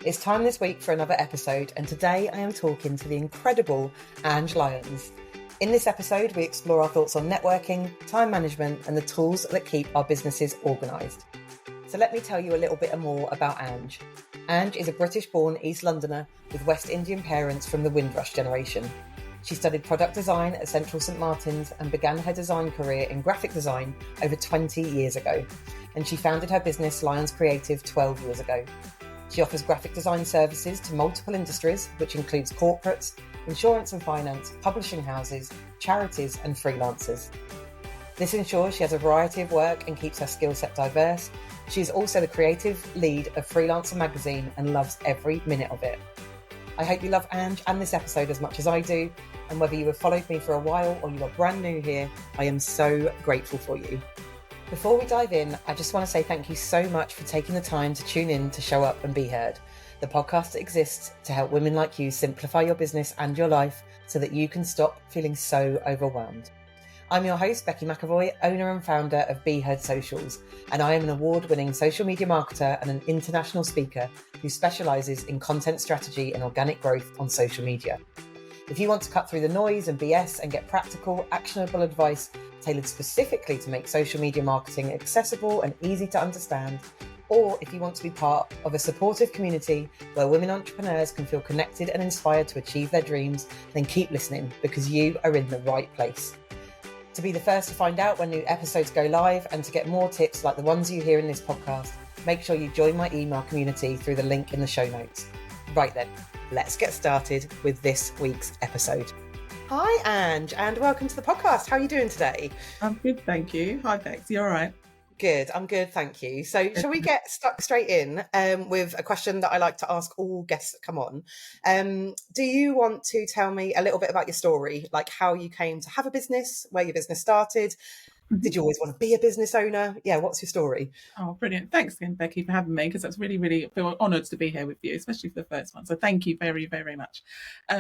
It's time this week for another episode, and today I am talking to the incredible Ange Lyons. In this episode, we explore our thoughts on networking, time management, and the tools that keep our businesses organised. So let me tell you a little bit more about Ange. Ange is a British-born East Londoner with West Indian parents from the Windrush generation. She studied product design at Central St Martin's and began her design career in graphic design over 20 years ago. And she founded her business Lyons Creative 12 years ago. She offers graphic design services to multiple industries, which includes corporates, insurance and finance, publishing houses, charities and freelancers. This ensures she has a variety of work and keeps her skill set diverse. She is also the creative lead of Freelancer magazine and loves every minute of it. I hope you love Ange and this episode as much as I do, and whether you have followed me for a while or you are brand new here, I am so grateful for you. Before we dive in, I just want to say thank you so much for taking the time to tune in to Show Up and Be Heard, the podcast that exists to help women like you simplify your business and your life so that you can stop feeling so overwhelmed. I'm your host, Becky McAvoy, owner and founder of Be Heard Socials, and I am an award-winning social media marketer and an international speaker who specialises in content strategy and organic growth on social media. If you want to cut through the noise and BS and get practical, actionable advice tailored specifically to make social media marketing accessible and easy to understand, or if you want to be part of a supportive community where women entrepreneurs can feel connected and inspired to achieve their dreams, then keep listening because you are in the right place. To be the first to find out when new episodes go live and to get more tips like the ones you hear in this podcast, make sure you join my email community through the link in the show notes. Right then, let's get started with this week's episode. Hi, Ange, and welcome to the podcast. How are you doing today? I'm good, thank you. Hi, Bex. You all right? Good, I'm good, thank you. So shall we get stuck straight in with a question that I like to ask all guests that come on? Do you want to tell me a little bit about your story, like how you came to have a business, where your business started? Did you always want to be a business owner? Yeah, what's your story? Oh, brilliant. Thanks again, Becky, for having me, because that's really, I feel honoured to be here with you, especially for the first one. So thank you very, very much.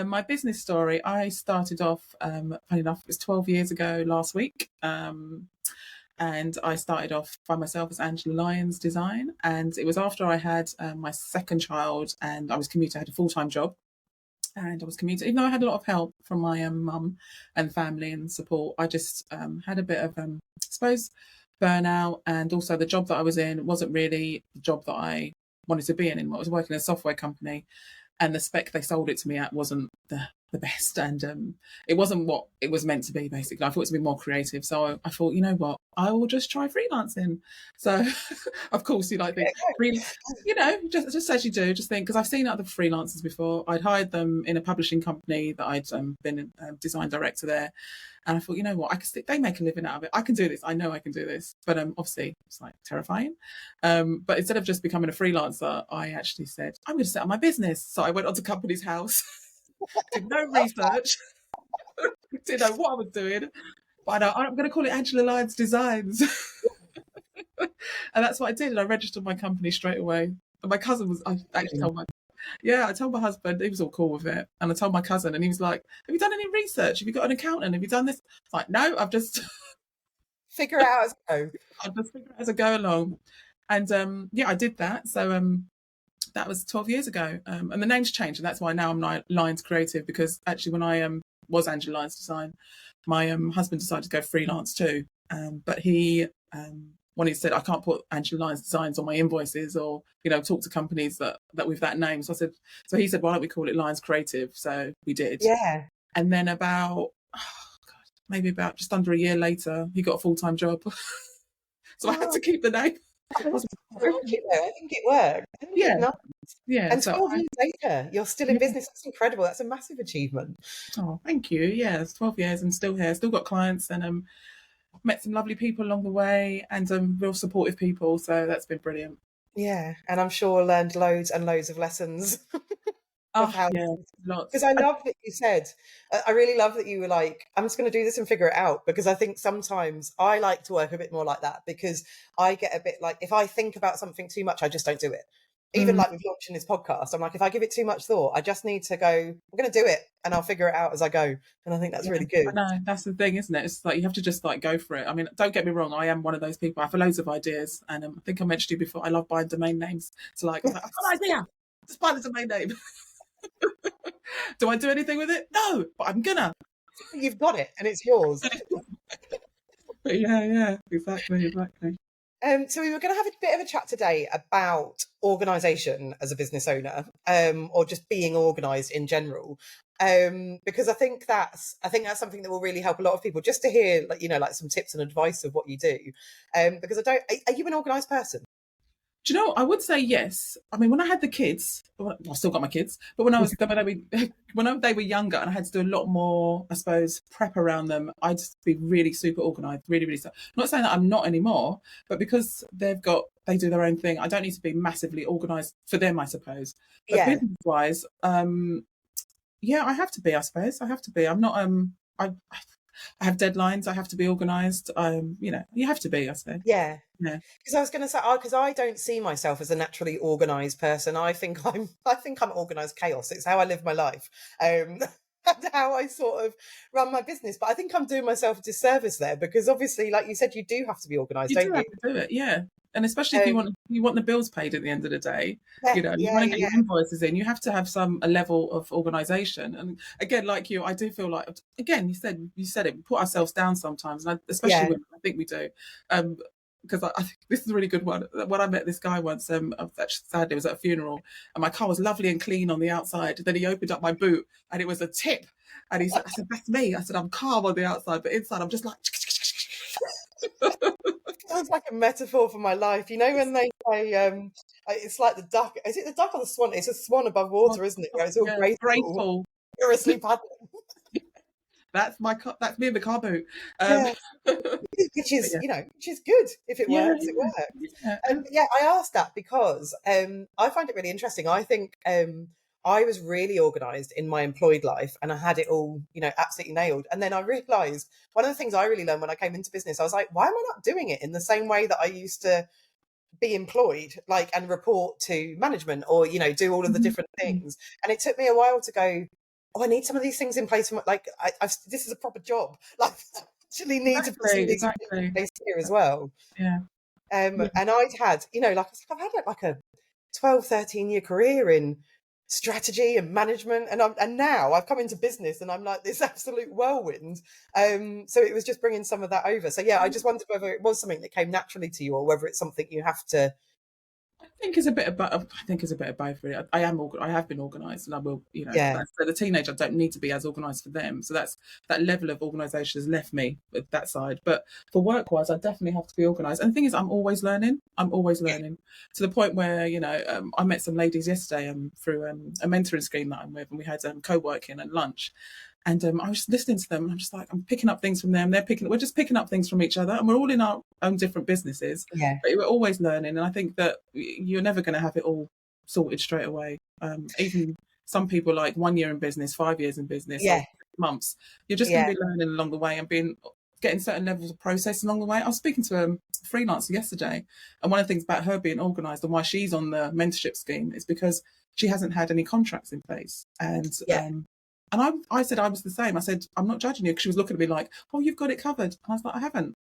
My business story, I started off, funny enough, it was 12 years ago last week. And I started off by myself as Ange Lyons Design. And it was after I had my second child and I was commuting. I had a full-time job and I was commuting. Even though I had a lot of help from my mum and family and support, I just had a bit of, I suppose, burnout. And also the job that I was in wasn't really the job that I wanted to be in anymore. I was working in a software company and the spec they sold it to me at wasn't the best, and it wasn't what it was meant to be. Basically, I thought it to be more creative, so I thought, you know what, I will just try freelancing. So, of course, you like think, you know, just as you do, just think, because I've seen other freelancers before. I'd hired them in a publishing company that I'd been a design director there, and I thought, you know what, I can stick. They make a living out of it. I can do this. I know I can do this. But obviously, it's like terrifying. But instead of just becoming a freelancer, I actually said, I'm going to set up my business. So I went onto Company's House. Did no research, didn't know what I was doing, but I'm going to call it Ange Lyons Designs. And that's what I did. And I registered my company straight away. And my cousin was, I told my husband, he was all cool with it. And I told my cousin, and he was like, have you done any research? Have you got an accountant? Have you done this? I was like, no, I've just figure it out as I go. I'll just figure it out as I go along. And I did that. So that was 12 years ago. And the name's changed. And that's why now I'm Lyons Creative, because actually when I was Ange Lyons Design, my husband decided to go freelance too. But he, when he said, I can't put Ange Lyons Designs on my invoices or, you know, talk to companies that with that name. So he said, why don't we call it Lyons Creative? So we did. Yeah. And then maybe about just under a year later, he got a full-time job. So I had to keep the name. I think it worked. Yeah. And 12 years later, you're still in business. That's incredible. That's a massive achievement. Oh, thank you. Yeah, it's 12 years and still here. Still got clients and met some lovely people along the way and real supportive people. So that's been brilliant. Yeah, and I'm sure learned loads and loads of lessons. Lots. Because I love that you said, I really love that you were like, I'm just going to do this and figure it out, because I think sometimes I like to work a bit more like that, because I get a bit like, if I think about something too much, I just don't do it. Even like with launching this podcast, I'm like, if I give it too much thought, I just need to go, I'm going to do it and I'll figure it out as I go. And I think that's really good. I know, that's the thing, isn't it? It's like you have to just like go for it. I mean, don't get me wrong, I am one of those people. I have loads of ideas, and I think I mentioned to you before, I love buying domain names. So like, I've got an idea. Just pilot's a main name. Do I do anything with it? No, but I'm gonna. You've got it and it's yours. But yeah, exactly. So we were going to have a bit of a chat today about organisation as a business owner, or just being organised in general, because I think that's something that will really help a lot of people, just to hear, like, like some tips and advice of what you do. Because are you an organised person? Do you know, I would say yes. I mean, when I had the kids, well, I still got my kids, but when they were younger and I had to do a lot more, I suppose, prep around them, I'd just be really super organised, really, really. I'm not saying that I'm not anymore, but because they do their own thing, I don't need to be massively organised for them, I suppose. But Yeah. business-wise, yeah, I have to be. I suppose I have to be. I'm not. I have deadlines. I have to be organised. You have to be. I say. Yeah. Yeah. Because I was going to say, because I don't see myself as a naturally organised person. I think I'm organised chaos. It's how I live my life, and how I sort of run my business. But I think I'm doing myself a disservice there, because obviously, like you said, you do have to be organised, You don't do you? have to do it, yeah. And especially if you want the bills paid at the end of the day, you want to get your invoices in. You have to have a level of organisation. And again, like you, I do feel like, again, you said it. We put ourselves down sometimes, and especially women. I think we do. Because I think this is a really good one. When I met this guy once, sadly, it was at a funeral, and my car was lovely and clean on the outside. Then he opened up my boot, and it was a tip. And I said, "That's me." I said, "I'm calm on the outside, but inside, I'm just like." Sounds like a metaphor for my life. When they say, it's like the duck. Is it the duck or the swan? It's a swan above water, isn't it? Where it's all graceful, furiously paddling. That's me in the car boot. Which is, which is good. If it works, it works. Yeah. I asked that because I find it really interesting. I think I was really organised in my employed life, and I had it all, absolutely nailed. And then I realised one of the things I really learned when I came into business, I was like, why am I not doing it in the same way that I used to be employed, and report to management, or do all of the different things? And it took me a while to go, oh, I need some of these things in place. This is a proper job. Like, I actually need to put some of these things in place here as well. Yeah. And I'd had, I've had like a 12, 13-year career in strategy and management, and now I've come into business and I'm like this absolute whirlwind. So it was just bringing some of that over. So I just wondered whether it was something that came naturally to you, or whether it's something you have to. I think it's a bit of both. Really, I have been organised, and I will. So the teenager, I don't need to be as organised for them. So that level of organisation has left me with that side. But for work-wise, I definitely have to be organised. And the thing is, I'm always learning. To the point where I met some ladies yesterday through a mentoring scheme that I'm with, and we had co-working and lunch. And I was just listening to them, and I'm just like, I'm picking up things from them. We're just picking up things from each other, and we're all in our own different businesses. Yeah. But we're always learning, and I think that you're never going to have it all sorted straight away. Even some people, like 1 year in business, 5 years in business, or 6 months, you're just going to be learning along the way and getting certain levels of process along the way. I was speaking to a freelancer yesterday, and one of the things about her being organised and why she's on the mentorship scheme is because she hasn't had any contracts in place. And I said I was the same. I said, I'm not judging you, because she was looking at me like, oh, you've got it covered. And I was like, I haven't.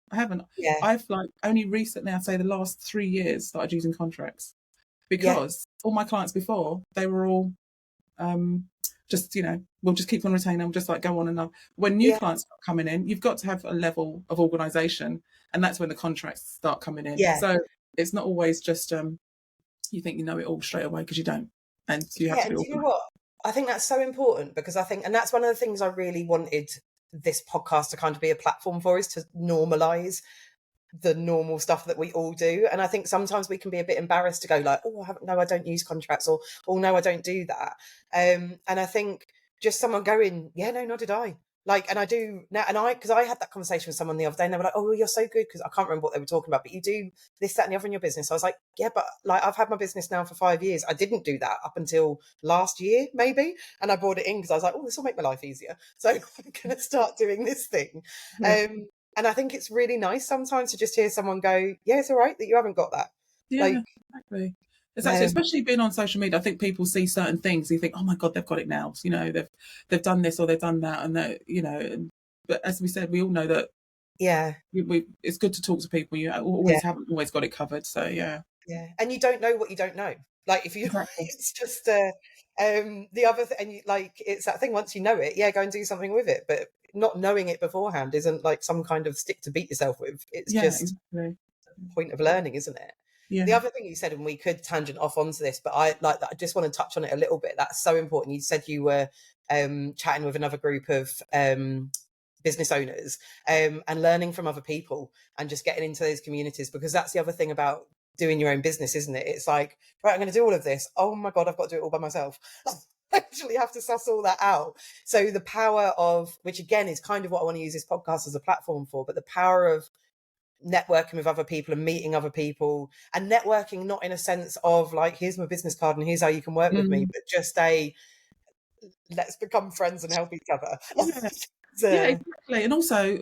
Yeah. I've only recently, I'd say the last 3 years, started using contracts, because all my clients before, they were all just, we'll just keep on retaining them, just like go on and on. When new clients start coming in, you've got to have a level of organisation, and that's when the contracts start coming in. Yeah. So it's not always just you think you know it all straight away, because you don't. And you have to be organised. Do you know what? I think that's so important, because I think, and that's one of the things I really wanted this podcast to kind of be a platform for, is to normalise the normal stuff that we all do. And I think sometimes we can be a bit embarrassed to go like, oh, I don't use contracts, or oh no, I don't do that. And I think just someone going, yeah, no, nor did I. And I do now, because I had that conversation with someone the other day, and they were like, oh, you're so good, because I can't remember what they were talking about, but you do this, that, and the other in your business. I was like, yeah, but I've had my business now for 5 years. I didn't do that up until last year, maybe. And I brought it in because I was like, oh, this will make my life easier. So I'm going to start doing this thing. And I think it's really nice sometimes to just hear someone go, yeah, it's all right that you haven't got that. Yeah, exactly. Especially being on social media, I think people see certain things, you think, oh my God, they've got it now. They've done this or they've done that, and but as we said, we all know that. Yeah, it's good to talk to people. You haven't always got it covered. So yeah. And you don't know what you don't know. Like if you, Exactly. it's just the other and you, like it's that thing. Once you know it, yeah, go and do something with it. But not knowing it beforehand isn't like some kind of stick to beat yourself with. It's Yeah, just exactly. point of learning, isn't it? The Yeah. other thing you said, and we could tangent off onto this, but I like that. I just want to touch on it a little bit. That's so important. You said you were chatting with another group of business owners and learning from other people and just getting into those communities, because that's the other thing about doing your own business, isn't it? It's like, right, I'm going to do all of this. Oh my God, I've got to do it all by myself. I actually have to suss all that out. So the power of, which again is kind of what I want to use this podcast as a platform for, but the power of networking with other people and meeting other people, and networking not in a sense of like, here's my business card and here's how you can work with me, Mm. but just a let's become friends and help each other. Yeah. Yeah, So, exactly. And also,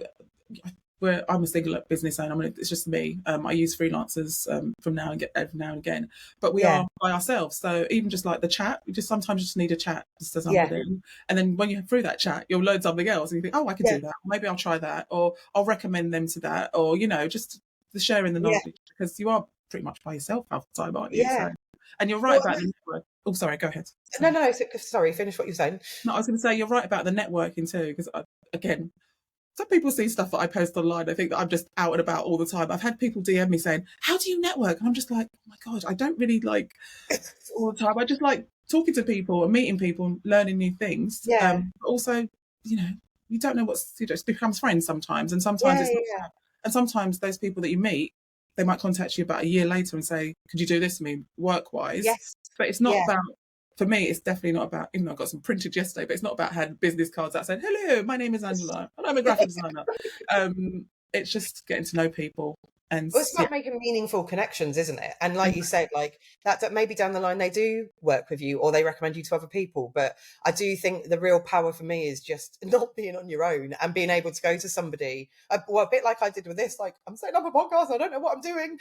where I'm a single business owner, I mean, it's just me. I use freelancers from every now and again, but we yeah, are by ourselves. So even just like the chat, you just sometimes just need a chat just to yeah, somebody, and then when you're through that chat, you'll learn something else, and you think, oh, I could yeah, do that. Maybe I'll try that, or I'll recommend them to that, or just the sharing the yeah, knowledge, because you are pretty much by yourself half the time, aren't you? yeah. So, and you're right Well, about the network. Oh, sorry, go ahead. no, Sorry. no, sorry, finish what you're saying. No, I was going to say you're right about the networking too, because again, some people see stuff that I post online. I think that I'm just out and about all the time. I've had people DM me saying, "How do you network?" And I'm just like, "Oh my God, I don't really like all the time. I just like talking to people and meeting people and learning new things. Yeah, But also, you know, you don't know it becomes friends sometimes, and sometimes yeah, it's not. yeah, And sometimes those people that you meet, they might contact you about a year later and say, "Could you do this for me, work-wise?" yes, But it's not yeah, about. For me, it's definitely not about, even though I got some printed yesterday, but it's not about having business cards that said, "Hello, my name is Angela, and I'm a graphic designer." It's just getting to know people. And well, it's yeah, about making meaningful connections, isn't it? And like you said, like that maybe down the line they do work with you or they recommend you to other people. But I do think the real power for me is just not being on your own and being able to go to somebody. Well, a bit like I did with this. Like, I'm setting up a podcast, I don't know what I'm doing.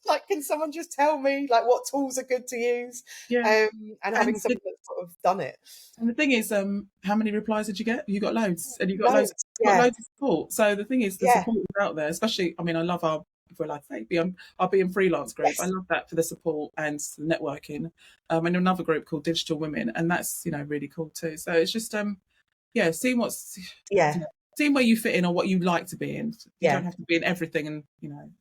Like, can someone just tell me like what tools are good to use? yeah. And And having someone that's sort of done it. And the thing is, how many replies did you get? You got loads, and Loads, got yeah, loads of support. So the thing is, the yeah, support is out there. Especially, I mean, I love if we're allowed to say, our being freelance group. I yes, love that for the support and the networking. And another group called Digital Women, and that's really cool too. So it's just yeah, yeah, seeing where you fit in or what you like to be in. You yeah. don't have to be in everything, and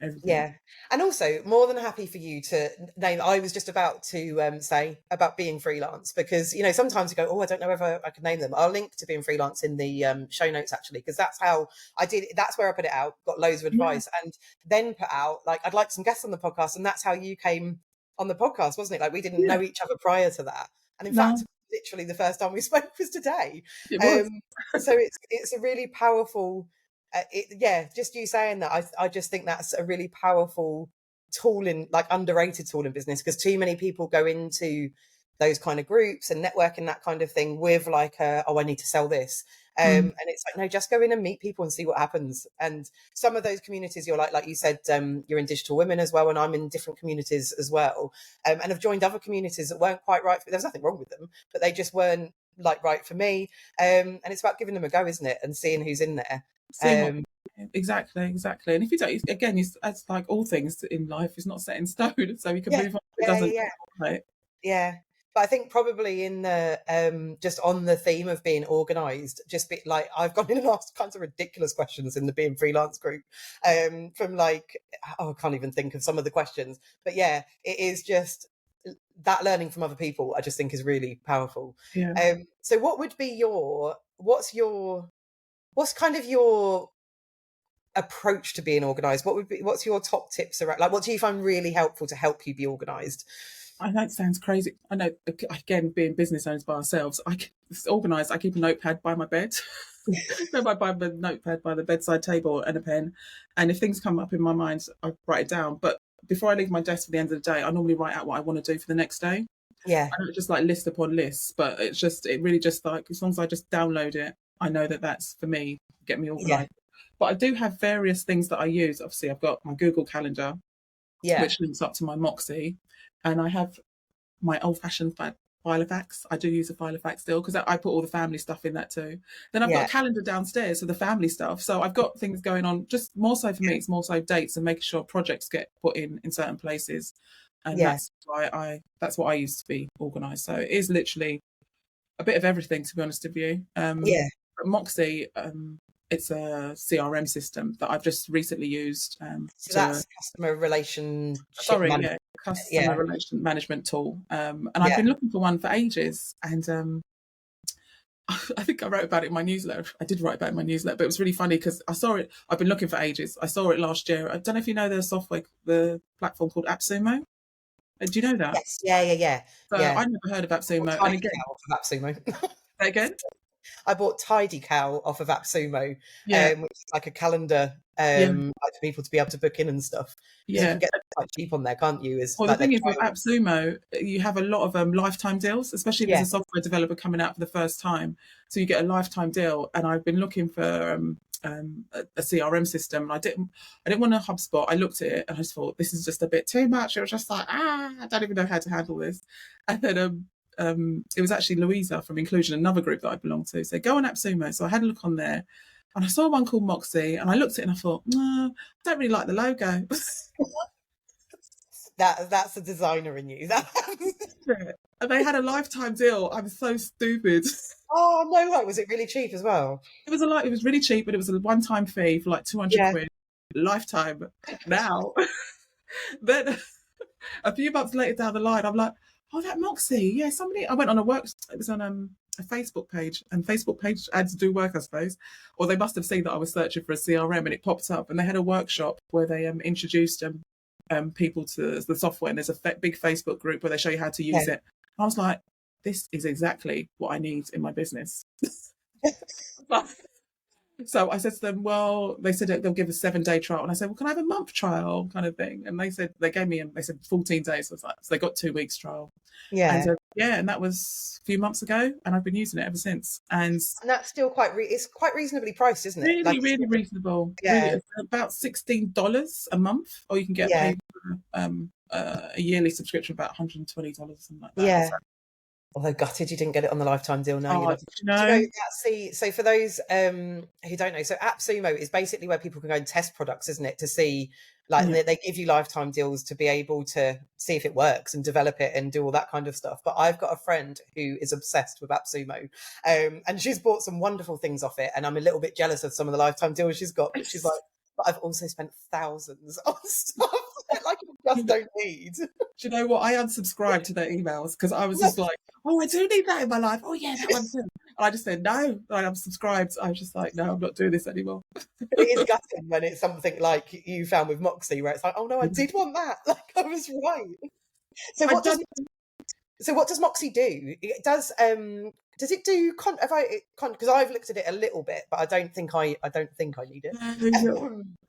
everything. Yeah. And also more than happy for you to name, I was just about to say about being freelance, because, sometimes you go, oh, I don't know whether I could name them. I'll link to being freelance in the show notes, actually, because that's how I did it. That's where I put it out, got loads of Yeah, advice, and then put out, like, I'd like some guests on the podcast. And that's how you came on the podcast, wasn't it? Like, we didn't yeah. know each other prior to that. And in No, fact, literally the first time we spoke was today. it was. Um, so it's a really powerful yeah, just you saying that, I just think that's a really powerful tool, in like underrated tool in business, because too many people go into those kind of groups and networking, that kind of thing, with like oh, I need to sell this, Mm, and it's like, no, just go in and meet people and see what happens. And some of those communities, you're like you said, you're in Digital Women as well, and I'm in different communities as well, and have joined other communities that weren't quite right there was nothing wrong with them, but they just weren't like right for me, and it's about giving them a go, isn't it, and seeing who's in there. seeing what exactly. And if you don't, again, it's like all things in life, it's not set in stone, so you can Yeah, move on. It yeah, doesn't, yeah, right? yeah. But I think probably in the just on the theme of being organised, just be like, I've gone in and asked kinds of ridiculous questions in the being freelance group, from like, oh, I can't even think of some of the questions, but yeah, it is just that learning from other people, I just think is really powerful. Yeah. So what would be what's kind of your approach to being organised? What's your top tips around, like, what do you find really helpful to help you be organised? I know it sounds crazy. I know, again, being business owners by ourselves, it's organised. I keep a notepad by my bed. So I buy a notepad by the bedside table and a pen. And if things come up in my mind, I write it down. But before I leave my desk for the end of the day, I normally write out what I want to do for the next day. Yeah, I don't just like list upon lists, but it really just like, as long as I just download it, I know that that's for me, get me yeah, organised. But I do have various things that I use. Obviously, I've got my Google Calendar, yeah, which links up to my Moxie, and I have my old-fashioned Filofax. I do use a Filofax still, because I put all the family stuff in that too. Then I've got yeah, a calendar downstairs for the family stuff. So I've got things going on. Just more so for me, it's more so dates and making sure projects get put in certain places. And Yeah. that's what I used to be organised. So it is literally a bit of everything, to be honest with you. Yeah. But Moxie, it's a CRM system that I've just recently used So that's customer relationship sorry, management. yeah, customer Yeah. relation management tool. And I've Yeah. been looking for one for ages. And I think I wrote about it in my newsletter. I did write about it in my newsletter, but it was really funny because I saw it. I've been looking for ages. I saw it last year. I don't know if you know the platform called AppSumo. Do you know that? Yes. Yeah. Yeah. Yeah. So Yeah. I never heard of Or AppSumo. And Tidy again, Cow off of AppSumo. say again? I bought Tidy Cow off of AppSumo, Yeah, which is like a calendar yeah, like for people to be able to book in and stuff. Because you yeah. can get quite cheap on there, can't you? Is Well, the like their thing is with trial. AppSumo, you have a lot of lifetime deals, especially if it's Yeah. a software developer coming out for the first time. So you get a lifetime deal. And I've been looking for a CRM system. And I didn't want a HubSpot. I looked at it and I just thought this is just a bit too much. It was just like, I don't even know how to handle this. And then it was actually Louisa from Inclusion, another group that I belong to. So go on AppSumo. So I had a look on there. And I saw one called Moxie, and I looked at it and I thought, no, I don't really like the logo. That's a designer in you. And they had a lifetime deal. I'm so stupid. Oh no way! Was it really cheap as well? It was really cheap, but it was a one-time fee for like 200 Yeah. quid. Lifetime. Now, then a few months later down the line, I'm like, oh, that Moxie. Yeah, somebody. I went on it was on a Facebook page, and Facebook page ads do work, I suppose. Or they must have seen that I was searching for a CRM, and it popped up, and they had a workshop where they introduced people to the software, and there's a big Facebook group where they show you how to use it. I was like, this is exactly what I need in my business. So I said to them, well, they said they'll give a 7-day trial. And I said, well, can I have a month trial kind of thing? And they said, they said 14 days. So they got 2 weeks trial. Yeah. And that was a few months ago. And I've been using it ever since. And that's still it's quite reasonably priced, isn't it? really, Like, really reasonable. Yeah. Really, it's about $16 a month, or you can get paid for a yearly subscription, about $120, something like that. Yeah. Although gutted you didn't get it on the lifetime deal. Now Do you know? That's so for those who don't know, so AppSumo is basically where people can go and test products, isn't it? To see, like, they give you lifetime deals to be able to see if it works and develop it and do all that kind of stuff. But I've got a friend who is obsessed with AppSumo, and she's bought some wonderful things off it. And I'm a little bit jealous of some of the lifetime deals she's got. But she's like, but I've also spent thousands on stuff that, like, I just don't need. Do you know what? I unsubscribed to their emails because I was just like, oh, I do need that in my life. Oh, yeah, that one too. And I just said, no, I unsubscribed. I was just like, no, I'm not doing this anymore. It is gutting when it's something like you found with Moxie, where it's like, oh no, I did want that. Like, I was right. So what does Moxie do? It does it do because I've looked at it a little bit, but I don't think I need it.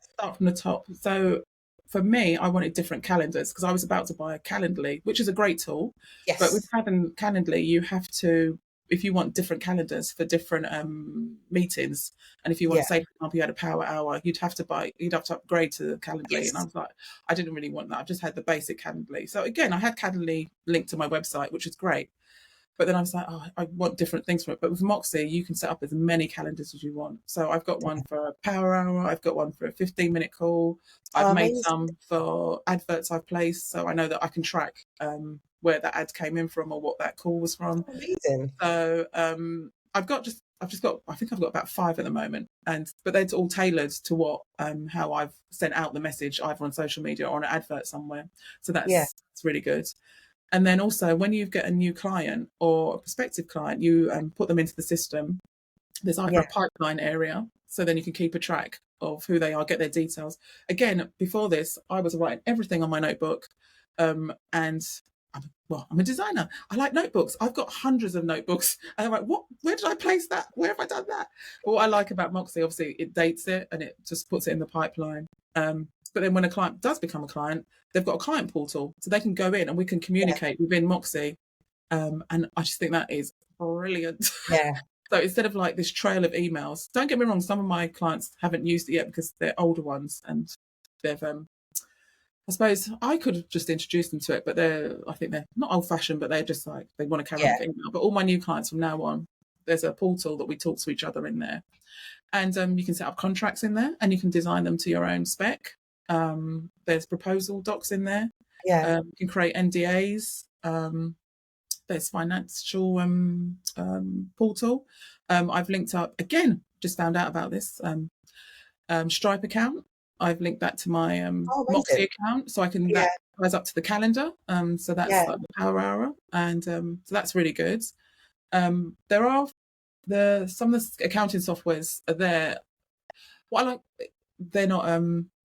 Start from the top. So for me, I wanted different calendars because I was about to buy a Calendly, which is a great tool. Yes. But with having Calendly, you have to, if you want different calendars for different meetings, and if you want to say, for example, you had a power hour, you'd have to upgrade to Calendly. Yes. And I was like, I didn't really want that. I've just had the basic Calendly. So again, I had Calendly linked to my website, which is great. But then I was like, oh, I want different things from it. But with Moxie, you can set up as many calendars as you want. So I've got one for a power hour. I've got one for a 15-minute call. I've made some for adverts I've placed. So I know that I can track where that ad came in from or what that call was from. Amazing. So I think I've got about 5 at the moment. But they're all tailored to what, how I've sent out the message either on social media or on an advert somewhere. So that's really good. And then also when you get a new client or a prospective client, you put them into the system. There's either a pipeline area, so then you can keep a track of who they are, get their details. Again, before this, I was writing everything on my notebook. And I'm a designer. I like notebooks. I've got hundreds of notebooks. And I'm like, where did I place that? Where have I done that? But what I like about Moxie, obviously, it dates it and it just puts it in the pipeline. But then when a client does become a client, they've got a client portal, so they can go in and we can communicate within Moxie. And I just think that is brilliant. Yeah. So instead of like this trail of emails, don't get me wrong, some of my clients haven't used it yet because they're older ones and they've, I suppose I could have just introduced them to it, but I think they're not old fashioned, but they're just like, they want to carry on with email. But all my new clients from now on, there's a portal that we talk to each other in there. And you can set up contracts in there and you can design them to your own spec. There's proposal docs in there. Yeah. You can create NDAs. There's financial portal. I've linked up again. Just found out about this Stripe account. I've linked that to my Oh, Moxie amazing. account, so I can Yeah. that ties up to the calendar. So that's Yeah. like the Power Hour, and so that's really good. There are some of the accounting softwares are there. What I like, they're not.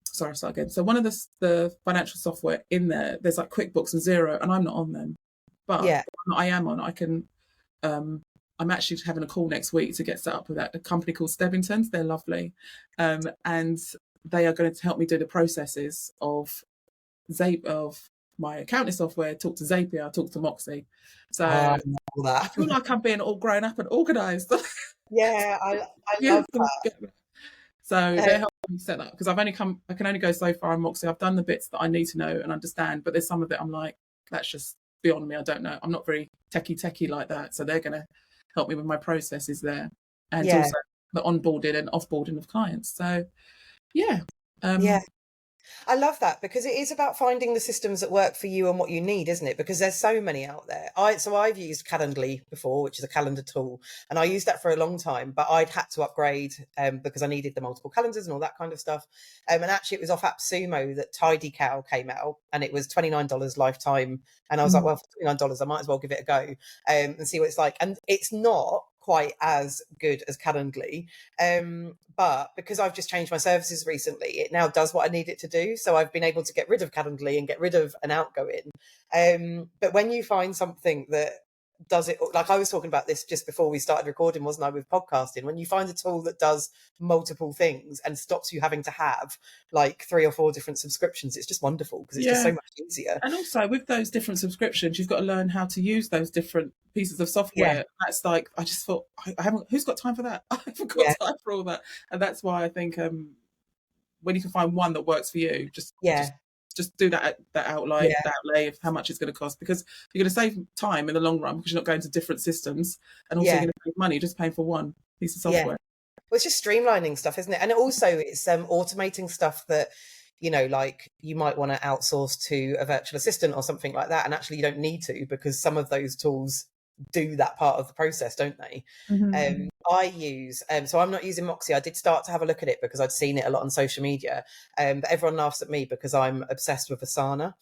Sorry, I'll start again. So one of the financial software in there, there's like QuickBooks and Xero, and I'm not on them, but Yeah. I am on. I can. I'm actually having a call next week to get set up with a company called Stebbingtons. They're lovely, and they are going to help me do the processes of my accounting software. Talk to Zapier, talk to Moxie. So Oh, I love I that. feel like I'm being all grown up and organised. Yeah, I Yes, love that. so they're helping me set that because I can only go so far on Moxie. I've done the bits that I need to know and understand, but there's some of it I'm like, that's just beyond me. I don't know. I'm not very techie like that. So they're going to help me with my processes there, and Yeah. also the onboarding and offboarding of clients. So yeah, Yeah. um, I love that because it is about finding the systems that work for you and what you need, isn't it? Because there's so many out there. I've used Calendly before, which is a calendar tool, and I used that for a long time. But I'd had to upgrade because I needed the multiple calendars and all that kind of stuff. And actually, it was off AppSumo that Tidy Cow came out, and it was $29 lifetime. And I was like, well, for $29, I might as well give it a go and see what it's like. And it's not quite as good as Calendly, but because I've just changed my services recently, it now does what I need it to do. So I've been able to get rid of Calendly and get rid of an outgoing. But when you find something that does it, like I was talking about this just before we started recording, wasn't I, with podcasting, when you find a tool that does multiple things and stops you having to have like 3 or 4 different subscriptions, it's just wonderful because it's just yeah. so much easier. And also with those different subscriptions, you've got to learn how to use those different pieces of Yeah, software. That's like I just thought I haven't. Who's got time for that? I haven't got yeah, time for all that, and that's why I think when you can find one that works for you, yeah, just do that yeah, outlay of how much it's going to cost because you're going to save time in the long run because you're not going to different systems, and also you're yeah, going to save money just paying for one piece of yeah. software. Well, it's just streamlining stuff, isn't it? And also it's automating stuff that, like you might want to outsource to a virtual assistant or something like that. And actually you don't need to because some of those tools do that part of the process, don't they? Mm-hmm. I use, so I'm not using Moxie. I did start to have a look at it because I'd seen it a lot on social media. But everyone laughs at me because I'm obsessed with Asana.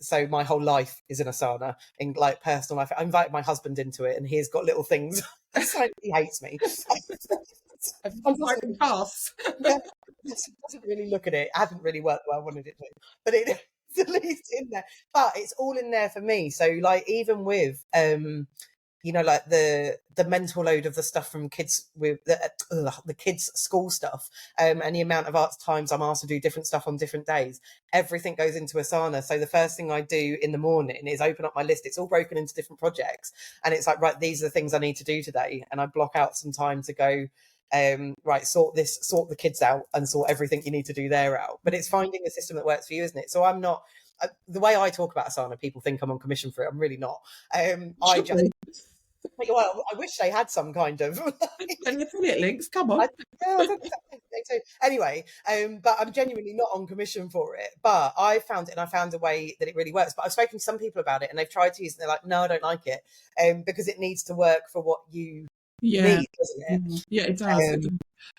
So my whole life is in Asana in like personal life. I invited my husband into it and he's got little things. So he hates me. I can pass. Yeah, doesn't really look at it. I haven't really worked the way I wanted it to, but it's at least in there. But it's all in there for me. So like even with like the mental load of the stuff from kids with the kids school stuff, and the amount of arts times I'm asked to do different stuff on different days, everything goes into Asana. So the first thing I do in the morning is open up my list. It's all broken into different projects, and it's like, right, these are the things I need to do today, and I block out some time to go, right, sort the kids out and sort everything you need to do there out. But it's finding a system that works for you, isn't it? So I'm not, the way I talk about Asana, people think I'm on commission for it. I'm really not. I Should just, be. well, I wish they had some kind of And affiliate links, come on. I, yeah, I think they do. Anyway, but I'm genuinely not on commission for it. But I found it, and I found a way that it really works. But I've spoken to some people about it, and they've tried to use it. And they're like, no, I don't like it, because it needs to work for what you Yeah. need, doesn't it? Yeah, it does. It Um, does.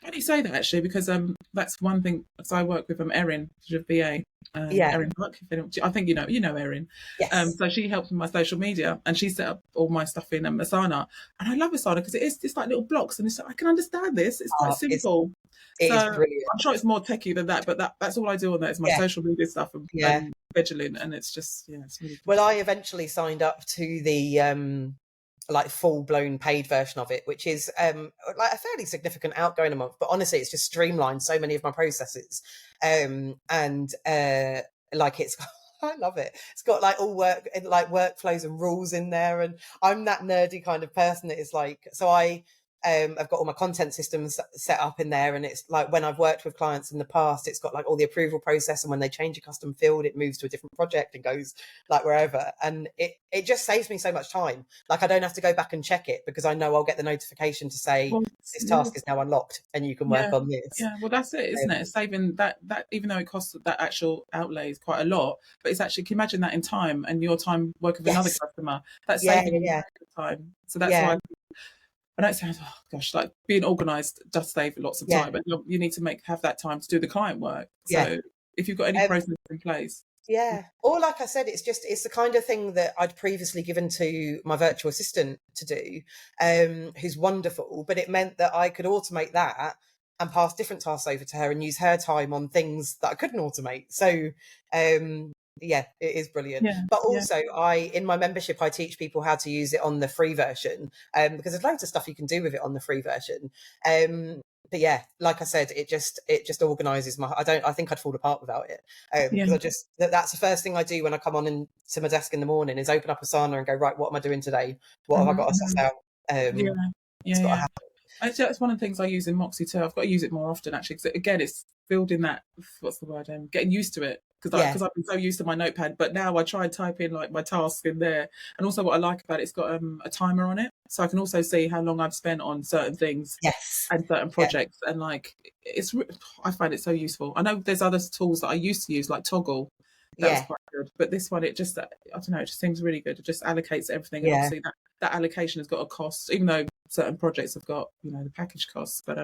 Funny you say that actually, because that's one thing. So I work with Erin, she's a VA, yeah. Erin Buck. I think you know Erin. Yes. So she helps with my social media, and she set up all my stuff in Asana, and I love Asana because it's like little blocks, and I can understand this. It's quite It's simple. it So is brilliant. I'm sure it's more techie than that, but that's all I do on that is my Yeah. social media stuff Yeah. and scheduling, and it's just it's really good. Well, I eventually signed up to the like full blown paid version of it, which is like a fairly significant outgoing a month. But honestly, it's just streamlined so many of my processes, and like it's. I love it. It's got like all workflows and rules in there, and I'm that nerdy kind of person that is like. So I I've got all my content systems set up in there, and it's like when I've worked with clients in the past, it's got like all the approval process, and when they change a custom field, it moves to a different project and goes like wherever, and it just saves me so much time. Like I don't have to go back and check it because I know I'll get the notification to say Well, this task is now unlocked and you can work yeah, on this. yeah. Well, that's it, isn't it? It's saving that even though it costs that actual outlay is quite a lot, but it's actually, can you imagine that in time and your time working with another Yes. customer? That's Yeah, saving you yeah, time. So that's yeah, why I know it sounds, oh gosh, like being organised does save lots of yeah, time, but you need to have that time to do the client work. yeah. So if you've got any Um, process in place, Yeah. Or like I said, it's the kind of thing that I'd previously given to my virtual assistant to do, who's wonderful, but it meant that I could automate that and pass different tasks over to her and use her time on things that I couldn't automate. So yeah, it is brilliant. yeah, But yeah, also in my membership I teach people how to use it on the free version, because there's loads of stuff you can do with it on the free version. But yeah, like I said, it just organizes I think I'd fall apart without it. yeah. Because that's the first thing I do when I come on to my desk in the morning is open up Asana and go, right, what am I doing today? What have I got to suss out? Yeah, It's yeah, got to yeah. happen. Actually, that's one of the things I use in Moxie too. I've got to use it more often actually, because again, it's building that. What's the word? Getting used to it Yeah, because I've been so used to my notepad. But now I try and type in like my tasks in there, and also what I like about it's got a timer on it, so I can also see how long I've spent on certain things yes, and certain yeah, projects. And like I find it so useful. I know there's other tools that I used to use like Toggle. That was yeah, quite good, but this one, it just, I don't know, it just seems really good. It just allocates everything, and yeah. obviously that allocation has got a cost, even though certain projects have got the package costs. But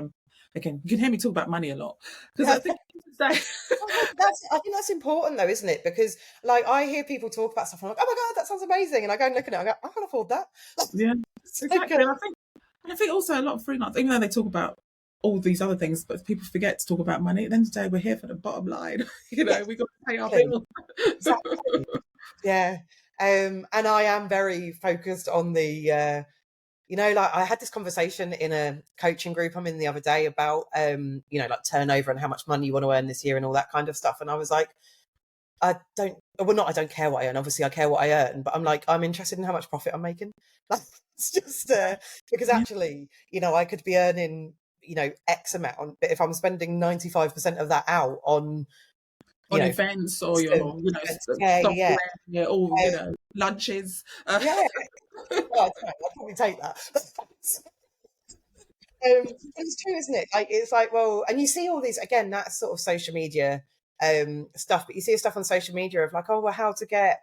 again, you can hear me talk about money a lot because I think I think that's important though, isn't it? Because like I hear people talk about stuff and I'm like, oh my God, that sounds amazing. And I go and look at it, I go, I can't afford that. yeah, It's like, exactly. And I think also a lot of freelance, even though they talk about all these other things, but people forget to talk about money. At the end of the day, we're here for the bottom line. yeah, We got to pay our exactly, bills. exactly. Yeah. And I am very focused on the like I had this conversation in a coaching group I'm in the other day about like turnover and how much money you want to earn this year and all that kind of stuff. And I was like, I don't care what I earn. Obviously I care what I earn, but I'm like, I'm interested in how much profit I'm making. Like, it's just because Yeah. actually, I could be earning, X amount, but if I'm spending 95% of that out on, On events or your, yeah, yeah, software, or lunches. yeah. Well, I'd probably take that. It's true, isn't it? Like it's like, well, and you see all these again, that's sort of social media stuff, but you see stuff on social media of like, oh well, how to get,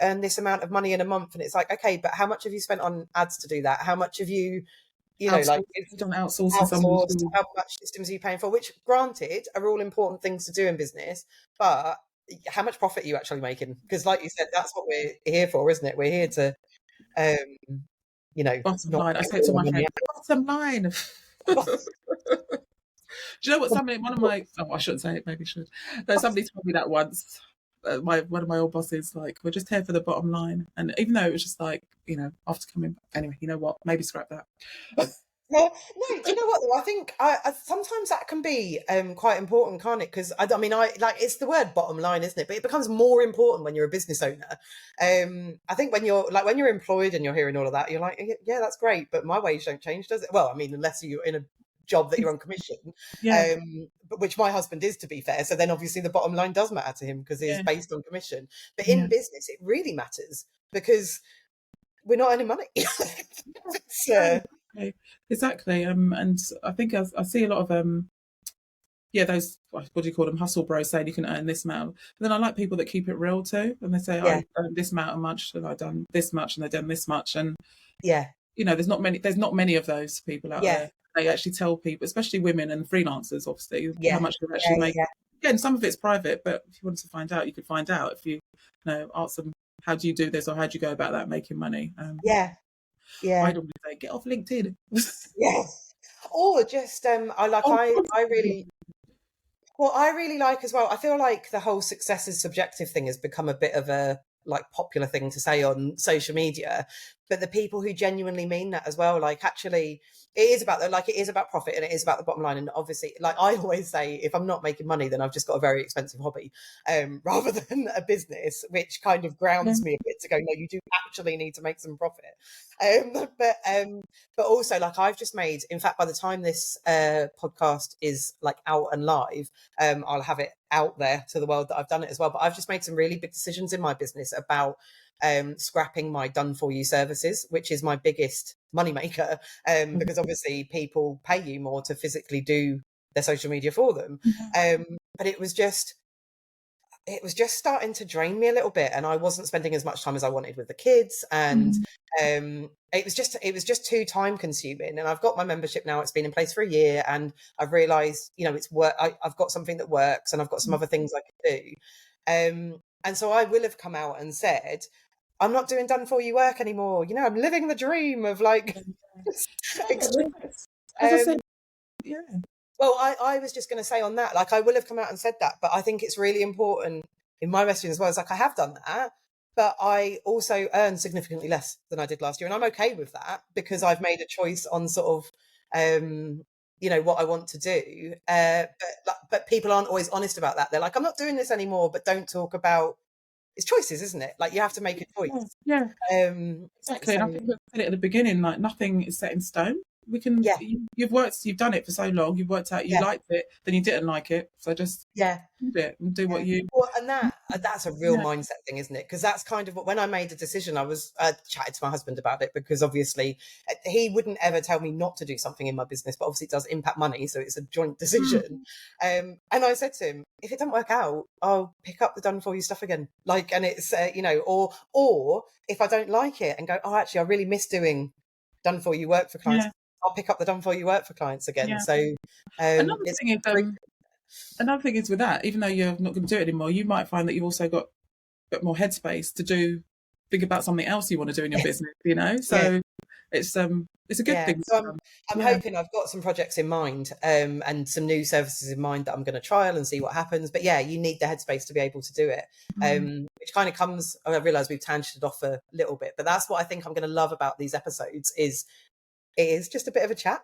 earn this amount of money in a month. And it's like, okay, but how much have you spent on ads to do that? How much have you, like You've done outsourcing someone outsourced? to. How much systems are you paying for? Which granted are all important things to do in business, but how much profit are you actually making? Because like you said, that's what we're here for, isn't it? We're here to Bottom not line, I take said to all my the money friend, bottom line. Do you know what? One of my, oh, I shouldn't say it, maybe I should. No, somebody told me that once. One of my old bosses, like, we're just here for the bottom line. And even though it was just like, after coming, anyway, you know what? Maybe scrap that. No, do you know what though? I think sometimes that can be quite important, can't it? Because I mean, I like it's the word bottom line, isn't it? But it becomes more important when you're a business owner. I think when you're employed and you're hearing all of that, you're like, yeah, that's great, but my wage don't change, does it? Well, I mean, unless you're in a job that you're on commission, Yeah, but which my husband is, to be fair. So then obviously the bottom line does matter to him because it is yeah, based on commission. But in yeah. business, it really matters because we're not earning money. It's, Exactly. And I think I see a lot of those, what do you call them, hustle bros, saying you can earn this amount. But then I like people that keep it real too, and they say yeah, I earned this amount of much, and I've done this much, and they've done this much, and yeah, there's not many of those people out yeah. there. They actually tell people, especially women and freelancers, obviously, how Yeah, much they're actually yeah, making. yeah, Again, some of it's private, but if you wanted to find out, you could find out if you ask them, how do you do this, or how do you go about that making money. yeah, I yeah, normally say, get off LinkedIn. yeah. Or just Oh, I really like as well. I feel like the whole success is subjective thing has become a bit of a like popular thing to say on social media. but the people who genuinely mean that as well, like actually it is about it is about profit, and it is about the bottom line. And obviously, like I always say, if I'm not making money, then I've just got a very expensive hobby, rather than a business, which kind of grounds me a bit to go, no, you do actually need to make some profit. But also, like, I've just made, in fact, by the time this podcast is like out and live, I'll have it out there to the world that I've done it as well. But I've just made some really big decisions in my business about scrapping my done for you services, which is my biggest moneymaker, because obviously people pay you more to physically do their social media for them. But it was just starting to drain me a little bit, and I wasn't spending as much time as I wanted with the kids, and it was just too time consuming. And I've got my membership now, it's been in place for a year, and I've realized, you know, it's work. I've got something that works, and I've got some other things I can do, and so I will have come out and said, I'm not doing done for you work anymore. You know, I'm living the dream of like extreme. As I said, Well, I was just going to say on that, like, I will have come out and said that, but I think it's really important in my messaging as well. It's like, I have done that, but I also earn significantly less than I did last year. And I'm okay with that because I've made a choice on sort of, you know, what I want to do. But people aren't always honest about that. They're like, I'm not doing this anymore, but don't talk about, it's choices, isn't it? Like, you have to make a choice. Exactly. And I think we said it at the beginning, like, nothing is set in stone. We can, you've done it for so long, you've worked out you liked it, then you didn't like it, so just do it and do what you. Well, and that's a real mindset thing, isn't it? Because that's kind of what, when I made a decision, I was chatted to my husband about it, because obviously he wouldn't ever tell me not to do something in my business, but obviously it does impact money, so it's a joint decision. And I said to him, if it doesn't work out, I'll pick up the done for you stuff again, like, and it's you know, or if I don't like it and go, oh, actually I really miss doing done for you work for clients, I'll pick up the done for you work for clients again. So another thing is with that, even though you're not going to do it anymore, you might find that you've also got a bit more headspace to think about something else you want to do in your business, you know. So it's a good thing. So I'm hoping I've got some projects in mind, and some new services in mind that I'm going to trial and see what happens. But yeah, you need the headspace to be able to do it, which kind of comes, I realise we've tangented off a little bit, but that's what I think I'm going to love about these episodes is it is just a bit of a chat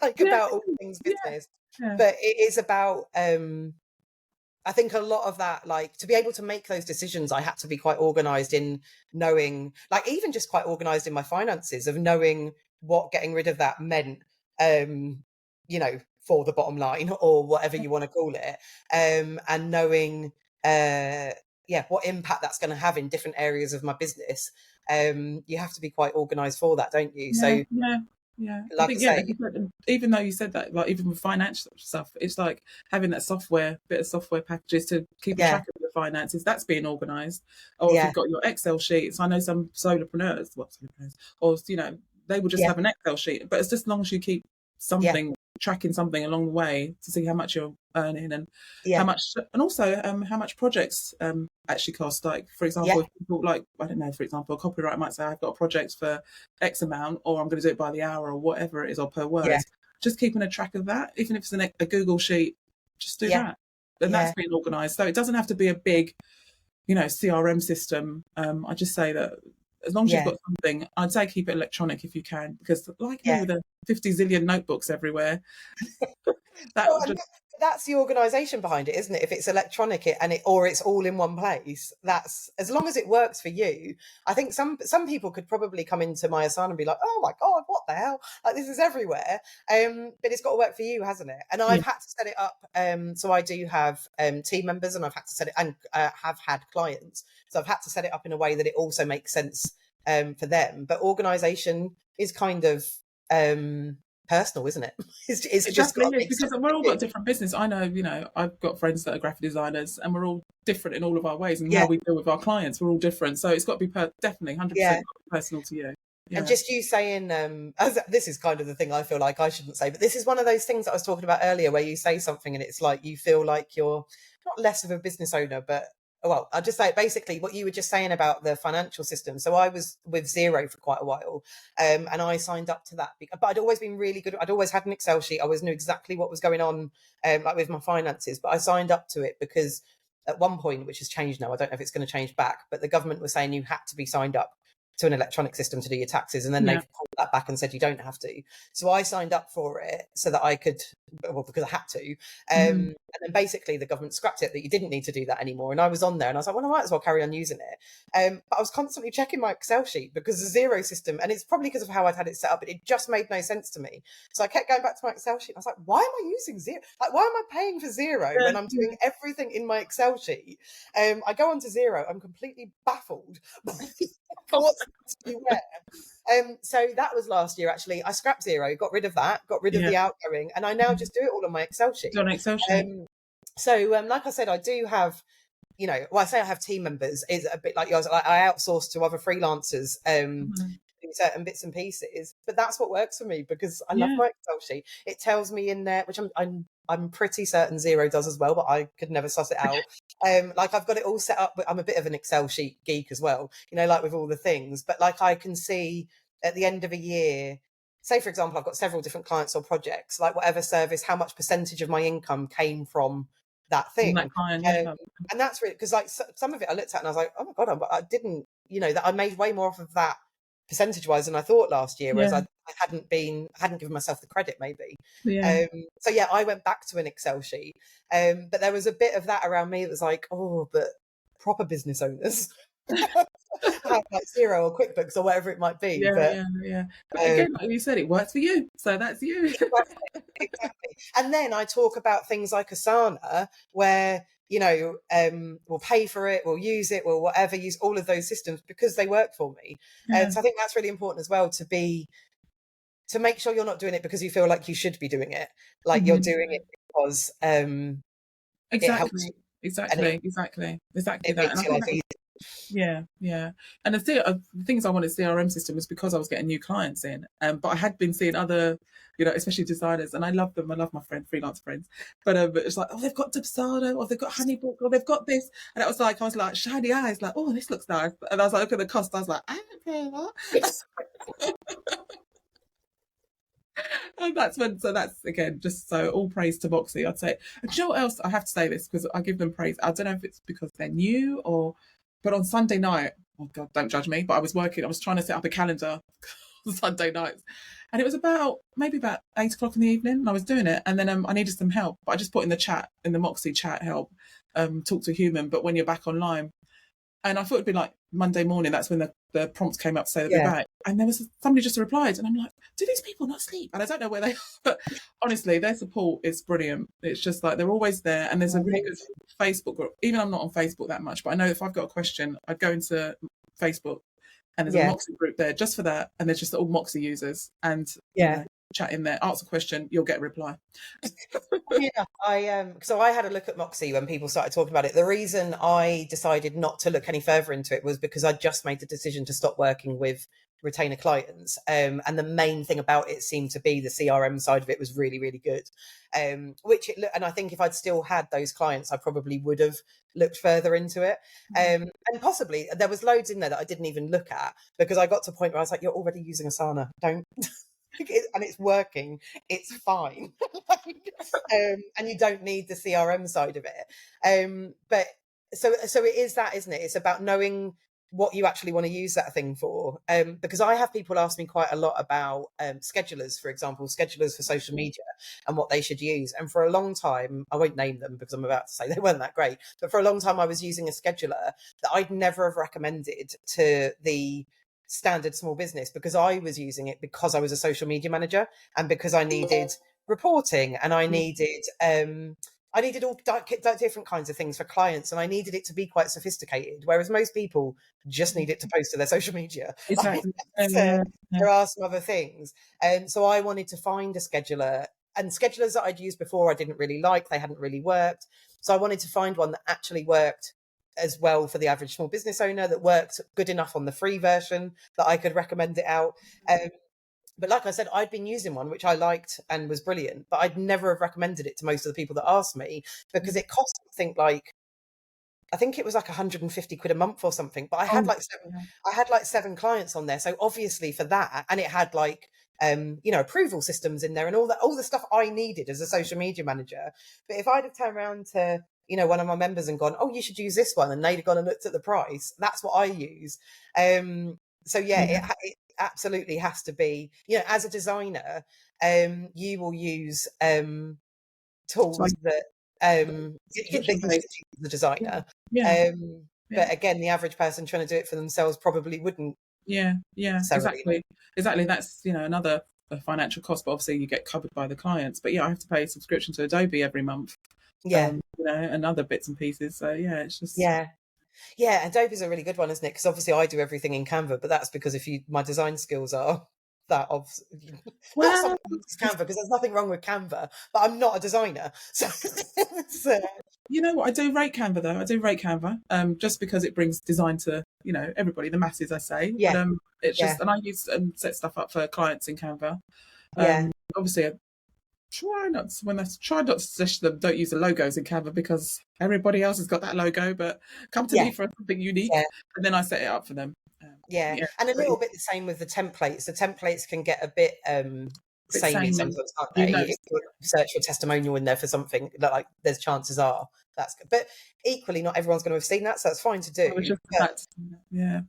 like about all things business, but it is about I think a lot of that, like, to be able to make those decisions, I had to be quite organised in knowing, like, even just quite organised in my finances, of knowing what getting rid of that meant, you know, for the bottom line or whatever you want to call it, and knowing what impact that's going to have in different areas of my business. You have to be quite organised for that, don't you? I think, even though you said that, like, even with financial stuff, it's like having that bit of software packages to keep track of your finances, that's being organised. Or if you've got your Excel sheets, I know some solopreneurs, or, you know, they will just have an Excel sheet, but it's just as long as you keep something, tracking something along the way to see how much you're earning and how much, and also how much projects actually cost. Like, for example, if people, like, I don't know, for example, a copywriter might say, I've got a project for X amount, or I'm going to do it by the hour, or whatever it is, or per word. Just keeping a track of that, even if it's a Google sheet, just do that. And that's being organised. So it doesn't have to be a big, you know, CRM system. I just say that as long as you've got something, I'd say keep it electronic if you can, because like me with the 50 zillion notebooks everywhere, that's the organisation behind it, isn't it? If it's electronic or it's all in one place, that's, as long as it works for you. I think some people could probably come into my Asana and be like, oh my God, what the hell? Like, this is everywhere. But it's got to work for you, hasn't it? And I've had to set it up. So I do have team members, and I've had to set it, and have had clients. So I've had to set it up in a way that it also makes sense for them. But organisation is kind of personal, isn't it? It's just because we're all got different business. I know, you know, I've got friends that are graphic designers, and we're all different in all of our ways, and how we deal with our clients, we're all different. So it's got to be definitely 100% personal to you. And just you saying, this is kind of the thing I feel like I shouldn't say, but this is one of those things that I was talking about earlier, where you say something and it's like you feel like you're not less of a business owner, but, well, I'll just say basically what you were just saying about the financial system. So I was with Xero for quite a while, and I signed up to that, but I'd always been really good. I'd always had an Excel sheet. I always knew exactly what was going on, like with my finances, but I signed up to it because at one point, which has changed now, I don't know if it's going to change back, but the government was saying you had to be signed up to an electronic system to do your taxes, and then Yeah. they've pulled that back and said you don't have to. So I signed up for it so that I could, well, because I had to. And then basically the government scrapped it, that you didn't need to do that anymore. And I was on there and I was like, well, I might as well carry on using it. But I was constantly checking my Excel sheet because the Zero system, and it's probably because of how I'd had it set up, but it just made no sense to me. So I kept going back to my Excel sheet. I was like, why am I using Zero? Like, why am I paying for Zero when I'm doing everything in my Excel sheet? I go on to Zero, I'm completely baffled by what's to be where. So that was last year, actually. I scrapped Zero, got rid of that, got rid of the outgoing, and I now just do it all on my Excel sheet. On Excel sheet. So like I said, I do have, well, I say I have team members, is a bit like yours. I outsource to other freelancers doing certain bits and pieces, but that's what works for me because I love my Excel sheet. It tells me in there, which I'm pretty certain Zero does as well, but I could never suss it out. Like I've got it all set up, but I'm a bit of an Excel sheet geek as well, like with all the things. But like I can see at the end of a year, say for example, I've got several different clients or projects, like whatever service, how much percentage of my income came from that thing. That client, and that's really, because like some of it I looked at and I was like, oh my God, I didn't, that I made way more off of that percentage wise than I thought last year, whereas I hadn't given myself the credit maybe. So yeah, I went back to an Excel sheet, but there was a bit of that around me that was like, oh, but proper business owners have like Zero or QuickBooks or whatever it might be. But again, like you said, it works for you, so that's you. Exactly. And then I talk about things like Asana, where we'll pay for it, we'll use it, we'll whatever, use all of those systems because they work for me. And so I think that's really important as well, to make sure you're not doing it because you feel like you should be doing it, like you're doing it because it helps. Exactly It that. makes your life easier. And the things I wanted CRM system was because I was getting new clients in, but I had been seeing other, especially designers, and I love them. I love my freelance friends, but it's like, oh, they've got Dubsado, or they've got Honeybook, or they've got this, and I was like shiny eyes, like, oh, this looks nice, and I was like, look at the cost, I was like, I don't pay that. And that's again, just so all praise to Moxie, I'd say. And do you know what else? I have to say this because I give them praise. I don't know if it's because they're new but on Sunday night, oh God, don't judge me, but I was trying to set up a calendar on Sunday nights. And it was maybe about 8:00 in the evening, and I was doing it. And then I needed some help, but I just put in the Moxie chat, help, talk to a human, but when you're back online. And I thought it'd be like Monday morning, that's when the prompts came up to say that they're back. And there was somebody just replied, and I'm like, do these people not sleep? And I don't know where they are, but honestly, their support is brilliant. It's just like they're always there. And there's a really good Facebook group. Even I'm not on Facebook that much, but I know if I've got a question, I'd go into Facebook and there's a Moxie group there just for that. And there's just all Moxie users. And chat in there, ask a question, you'll get a reply. So I had a look at Moxie when people started talking about it. The reason I decided not to look any further into it was because I just made the decision to stop working with retainer clients, and the main thing about it seemed to be the CRM side of it was really, really good, and I think if I'd still had those clients, I probably would have looked further into it, and possibly there was loads in there that I didn't even look at because I got to a point where I was like, you're already using Asana, don't and it's working, it's fine. And you don't need the CRM side of it, but so it is that, isn't it? It's about knowing what you actually want to use that thing for, because I have people ask me quite a lot about schedulers, for example, schedulers for social media and what they should use. And for a long time, I won't name them because I'm about to say they weren't that great, but for a long time I was using a scheduler that I'd never have recommended to the standard small business, because I was using it because I was a social media manager and because I needed reporting and I needed all different kinds of things for clients, and I needed it to be quite sophisticated, whereas most people just need it to post to their social media. Exactly. There are some other things, and so I wanted to find a scheduler, and schedulers that I'd used before I didn't really like, they hadn't really worked, so I wanted to find one that actually worked as well for the average small business owner, that worked good enough on the free version that I could recommend it out. But like I said, I'd been using one which I liked and was brilliant, but I'd never have recommended it to most of the people that asked me because it cost, I think it was like 150 quid a month or something. But I had seven clients on there, so obviously for that, and it had approval systems in there and all the stuff I needed as a social media manager. But if I'd have turned around to one of my members and gone, oh, you should use this one, and they'd have gone and looked at the price, that's what I use. So it absolutely has to be, as a designer, you will use So tools that subscription you should based. use as a designer. Yeah. Yeah. But again, the average person trying to do it for themselves probably wouldn't Yeah. necessarily. Exactly. That's, another financial cost, but obviously you get covered by the clients. But yeah, I have to pay a subscription to Adobe every month. Yeah, And other bits and pieces. So yeah, it's just yeah. Yeah, Adobe's a really good one, isn't it? Because obviously I do everything in Canva, but that's because my design skills are that of not well, someone who uses Canva, because there's nothing wrong with Canva, but I'm not a designer. So, so you know what? I do rate Canva though. I do rate Canva, just because it brings design to everybody, the masses, I say. But yeah, it's yeah, just, and I use and set stuff up for clients in Canva. yeah, Obviously, try not to suggest them don't use the logos in Canva because everybody else has got that logo. But come to yeah, me for something unique, yeah. and then I set it up for them. Yeah, Yeah, and a pretty, little bit the same with the templates. The templates can get a bit bit samey samey. sometimes, can't You they? know, If you search for a testimonial in there for something, like there's chances are that's good. But equally, not everyone's going to have seen that, so that's fine to I was do. just about to, yeah.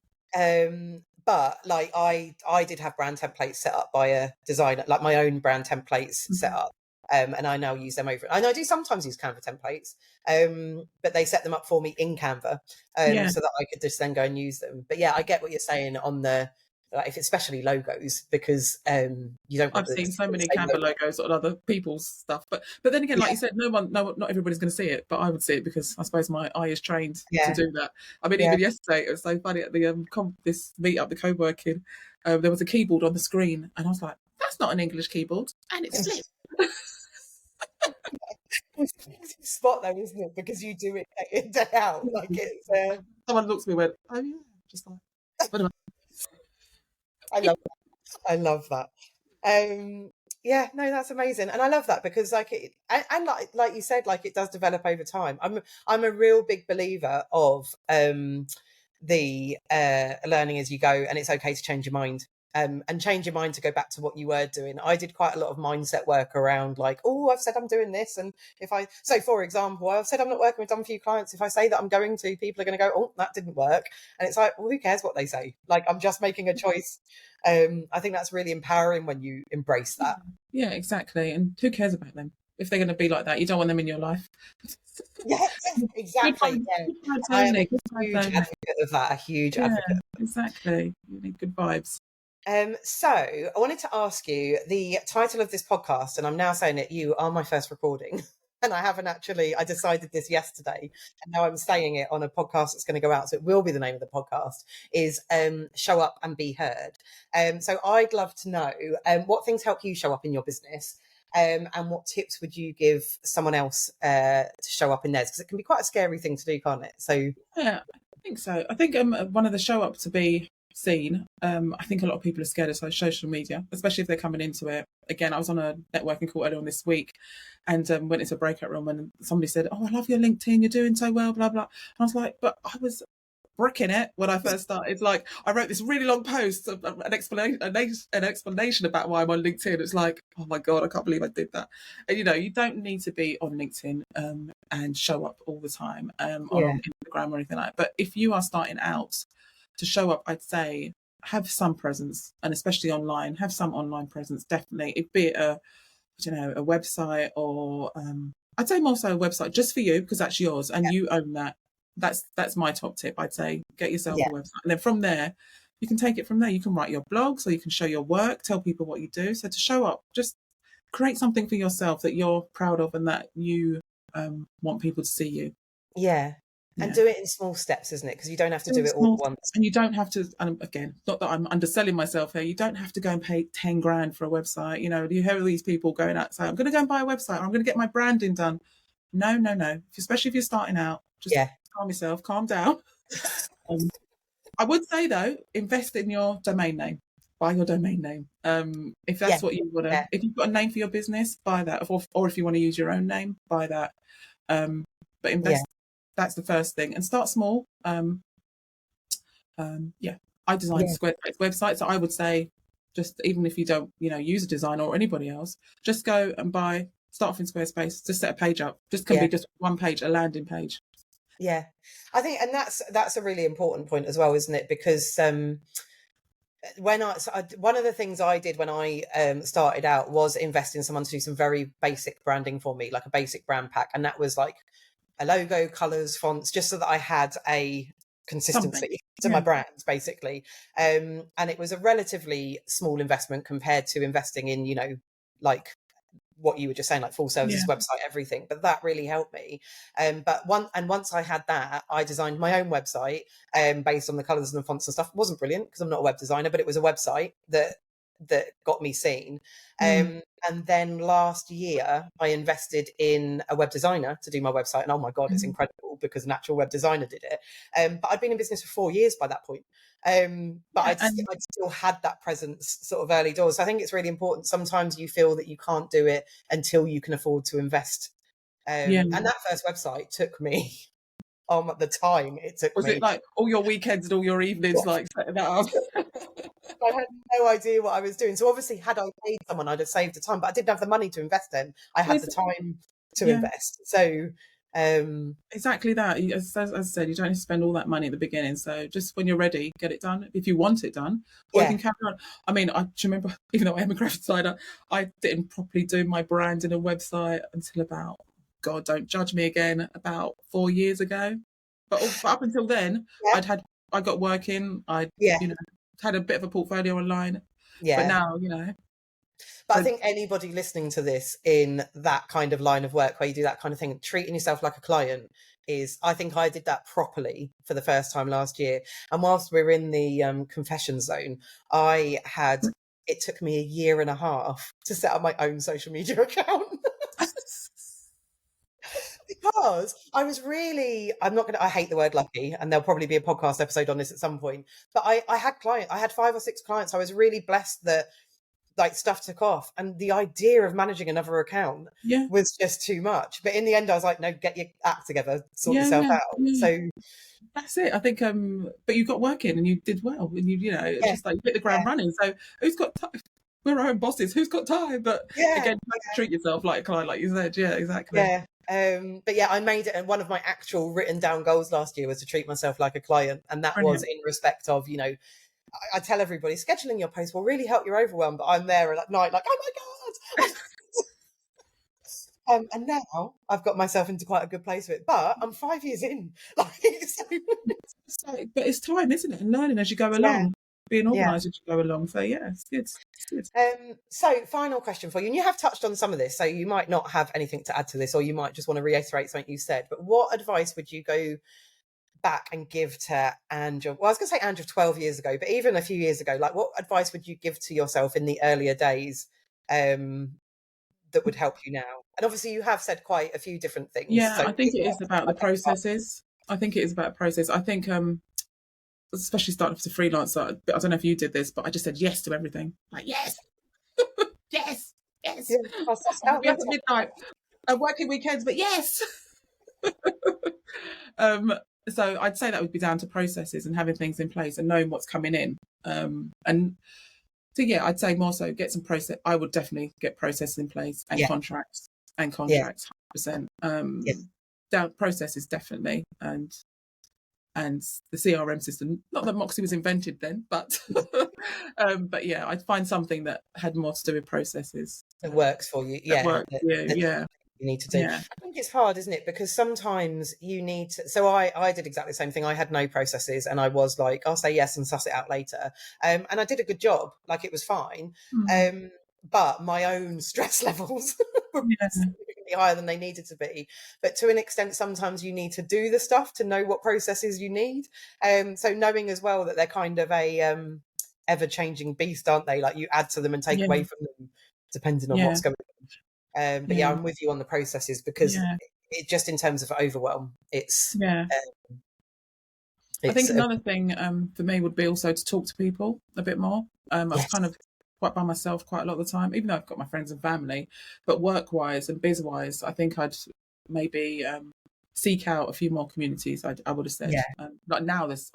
But like I did have brand templates set up by a designer, like my own brand templates set Mhm. up. And I now use them over. And I do sometimes use Canva templates, but they set them up for me in Canva, Yeah. so that I could just then go and use them. But yeah, I get what you're saying on the, like, if it's especially logos, because you don't want I've the seen so many same Canva logo. logos on other people's stuff, but then again, like Yeah, you said, not everybody's going to see it, but I would see it because I suppose my eye is trained to yeah, do that. I mean, yeah. even yesterday it was so funny at the this meet up, the co-working. There was a keyboard on the screen, and I was like, "That's not an English keyboard," and it's flipped. Spot though, isn't it? Because you do it day in, day out. Like it's. Someone looks at me and went, "Oh yeah," just like, but I love that. Yeah, no, that's amazing, and I love that because like and like you said, like it does develop over time. I'm a real big believer of the learning as you go, and it's okay to change your mind. And change your mind to go back to what you were doing. I did quite a lot of mindset work around like, oh, I've said I'm doing this. And for example, I've said I'm not working with done few clients. If I say that I'm going to, people are going to go, oh, that didn't work. And it's like, well, who cares what they say? Like, I'm just making a choice. I think that's really empowering when you embrace that. yeah, exactly. And who cares about them if they're going to be like that? You don't want them in your life. Yeah, Good exactly. vibes, Yeah. good vibes I am only. Good a vibes huge only. advocate of that, a huge Yeah, advocate. exactly. You need good vibes. So I wanted to ask you the title of this podcast, and I'm now saying it, you are my first recording. And I haven't actually, I decided this yesterday, and now I'm saying it on a podcast that's going to go out. So it will be the name of the podcast is Show Up and Be Heard. So I'd love to know what things help you show up in your business. And what tips would you give someone else to show up in theirs? Because it can be quite a scary thing to do, can't it? So Yeah, I think so. I think one of the show up to be seen. I think a lot of people are scared of social media, especially if they're coming into it. Again, I was on a networking call earlier on this week, and went into a breakout room, and somebody said, "Oh, I love your LinkedIn. You're doing so well." Blah blah. And I was like, "But I was bricking it when I first started. It's like I wrote this really long post, an explanation about why I'm on LinkedIn. It's like, oh my god, I can't believe I did that. And you don't need to be on LinkedIn and show up all the time or yeah, on Instagram or anything like that. But if you are starting out to show up, I'd say have some presence, and especially online, have some online presence. Definitely, it be it a website or I'd say more so a website just for you because that's yours and you own that. That's my top tip. I'd say get yourself yeah, a website, and then from there you can take it from there. You can write your blogs or you can show your work, tell people what you do. So to show up, just create something for yourself that you're proud of and that you want people to see you. yeah. And Yeah. do it in small steps, isn't it? Because you don't have to Do do it it all small at once. and you don't have to, and again, not that I'm underselling myself here, you don't have to go and pay 10 grand for a website. You hear these people going out saying, I'm going to go and buy a website or I'm going to get my branding done. No, no, no. Especially if you're starting out, just Yeah, calm yourself, calm down. Um, I would say though, invest in your domain name. Buy your domain name. If yeah, that's what you want to, yeah, if you've got a name for your business, buy that. Or if you want to use your own name, buy that. But yeah, invest. That's the first thing, and start small. Yeah, I designed yeah, Squarespace websites. So I would say, just even if you don't, use a designer or anybody else, just go and start off in Squarespace. Just set a page up. Just can be yeah, just one page, a landing page. yeah. I think, and that's a really important point as well, isn't it? Because one of the things I did when I started out was invest in someone to do some very basic branding for me, like a basic brand pack. And that was like a logo, colors, fonts, just so that I had a Something. consistency to my brands, basically. And it was a relatively small investment compared to investing in, like what you were just saying, like full services, website, everything. But that really helped me. Once I had that, I designed my own website based on the colors and the fonts and stuff. It wasn't brilliant because I'm not a web designer, but it was a website that got me seen. And then last year I invested in a web designer to do my website, and oh my god, it's incredible because an actual web designer did it. But I'd been in business for 4 years by that point. But I'd still had that presence sort of early doors. So I think it's really important. Sometimes you feel that you can't do it until you can afford to invest. And that first website took me at the time it took was me. it like all your weekends and all your evenings like setting that up? I had no idea what I was doing. So obviously, had I paid someone, I'd have saved the time, but I didn't have the money to invest in. I had the time to invest. So exactly that. As I said, you don't need to spend all that money at the beginning. So just when you're ready, get it done. If you want it done, or you can carry on. I mean, I remember, even though I am a graphic designer, I didn't properly do my brand in a website until about, God, don't judge me again, about 4 years ago. But up until then, I got working. I had a bit of a portfolio online. But now, But I think anybody listening to this in that kind of line of work where you do that kind of thing, treating yourself like a client I think I did that properly for the first time last year. And whilst we're in the confession zone, it took me 1.5 years to set up my own social media account. Because I hate the word lucky, and there'll probably be a podcast episode on this at some point, but I had 5 or 6 clients. I was really blessed that like stuff took off, and the idea of managing another account was just too much. But in the end I was like, no, get your act together, sort yourself out. So that's it. I think but you got working and you did well, and just like hit the ground running. So who's got time? We're our own bosses. Who's got time? But again, you have to treat yourself like a client, like you said. Yeah, exactly. But I made it, and one of my actual written down goals last year was to treat myself like a client, and that was in respect of, I tell everybody scheduling your post will really help your overwhelm, but I'm there at night like, oh my god. And now I've got myself into quite a good place with it, but I'm 5 years in. But it's time, isn't it? And learning as you go along, being organised as you go along. So it's good. It's good. So final question for you, and you have touched on some of this, so you might not have anything to add to this, or you might just want to reiterate something you said. But what advice would you go back and give to Ange? Well, I was going to say Ange of 12 years ago, but even a few years ago, like what advice would you give to yourself in the earlier days that would help you now? And obviously you have said quite a few different things. Yeah, so I think it is about the processes. I think it is about process. I think especially starting as a freelancer, I don't know if you did this, but I just said yes to everything. Like yes. yes. I'll be up at midnight. I'm working weekends, but yes. So I'd say that would be down to processes and having things in place and knowing what's coming in. And so I'd say more so get some process. I would definitely get processes in place and contracts 100%. Down processes definitely, and the CRM system. Not that Moxie was invented then, but I'd find something that had more to do with processes. That works for you. You need to do. I think it's hard, isn't it? Because sometimes you need to. So I did exactly the same thing. I had no processes, and I was like, I'll say yes and suss it out later. And I did a good job. Like it was fine. But my own stress levels were significantly higher than they needed to be. But to an extent, sometimes you need to do the stuff to know what processes you need. So knowing as well that they're kind of a ever-changing beast, aren't they? Like you add to them and take away from them, depending on what's going on. But I'm with you on the processes, because it just in terms of overwhelm, it's I think another thing for me would be also to talk to people a bit more. I was kind of quite by myself quite a lot of the time, even though I've got my friends and family, but work-wise and biz-wise, I think I'd maybe seek out a few more communities. I would have said. Like now there's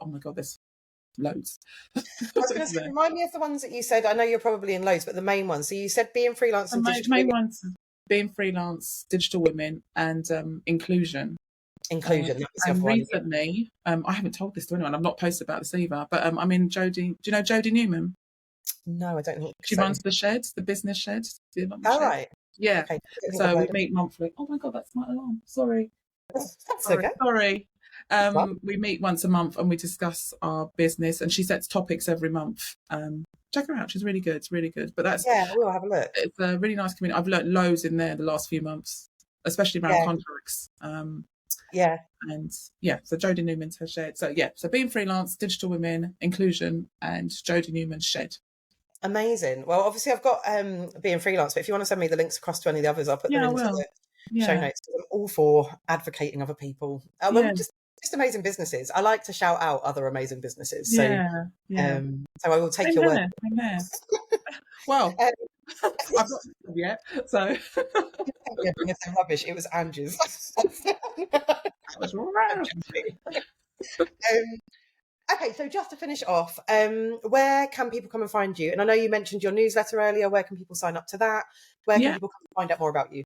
loads. I was going to say, remind me of the ones that you said. I know you're probably in loads, but the main ones. So you said being freelance and digital main ones, being freelance, digital women, and inclusion. Inclusion. And recently, I haven't told this to anyone. I've not posted about this either. But I'm in Jodie. Do you know Jodie Newman? No, I don't think She so. runs the sheds, the business sheds. Do you know the All shed? right. Yeah. Okay. I don't think I've So we heard of meet monthly. Oh my God, that's my alarm. Sorry. That's Sorry. okay. Sorry. Fun. We meet once a month and we discuss our business, and she sets topics every month. Check her out. She's really good. It's really good. But Yeah, we'll have a look. it's a really nice community. I've learnt loads in there the last few months, especially around Yeah. contracts. Yeah. And yeah, so Jodie Newman's her shed. So yeah, so being freelance, digital women, inclusion, and Jodie Newman's shed. Amazing. Well, obviously I've got being freelance, but if you want to send me the links across to any of the others, I'll put them Yeah, I into will. the show Yeah. notes. I'm all for advocating other people. Yeah. Just amazing businesses. I like to shout out other amazing businesses. So Yeah. Yeah. so I will take Same your word. there. Same there. Well, Um, I've not yet, so yeah, when I say rubbish, it was Ange's. that was right. Okay, so just to finish off, where can people come and find you? And I know you mentioned your newsletter earlier. Where can people sign up to that? Where can Yeah. people come and find out more about you?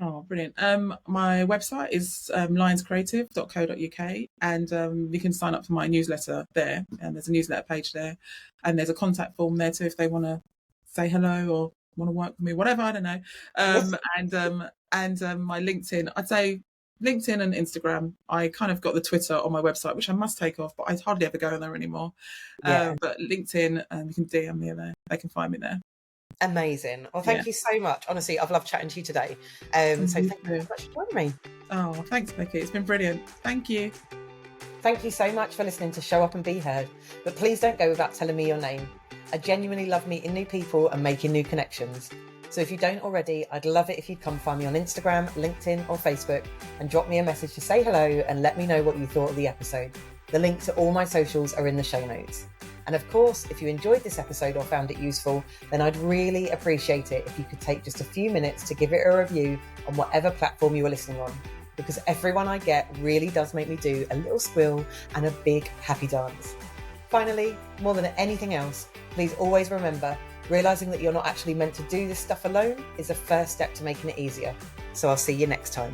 Oh, brilliant. My website is lionscreative.co.uk, and you can sign up for my newsletter there. And there's a newsletter page there, and there's a contact form there too if they want to say hello or want to work with me, whatever, I don't know. And my LinkedIn, I'd say LinkedIn and Instagram. I kind of got the Twitter on my website, which I must take off, but I hardly ever go there anymore. Yeah. But LinkedIn, you can DM me there. They can find me there. Amazing. Well, thank you so much. Honestly, I've loved chatting to you today. So thank you very much for joining me. Oh, thanks, Becky. It's been brilliant. Thank you. Thank you so much for listening to Show Up and Be Heard. But please don't go without telling me your name. I genuinely love meeting new people and making new connections. So if you don't already, I'd love it if you'd come find me on Instagram, LinkedIn or Facebook and drop me a message to say hello and let me know what you thought of the episode. The links to all my socials are in the show notes. And of course, if you enjoyed this episode or found it useful, then I'd really appreciate it if you could take just a few minutes to give it a review on whatever platform you are listening on, because every one I get really does make me do a little squeal and a big happy dance. Finally, more than anything else, please always remember, realizing that you're not actually meant to do this stuff alone is the first step to making it easier. So I'll see you next time.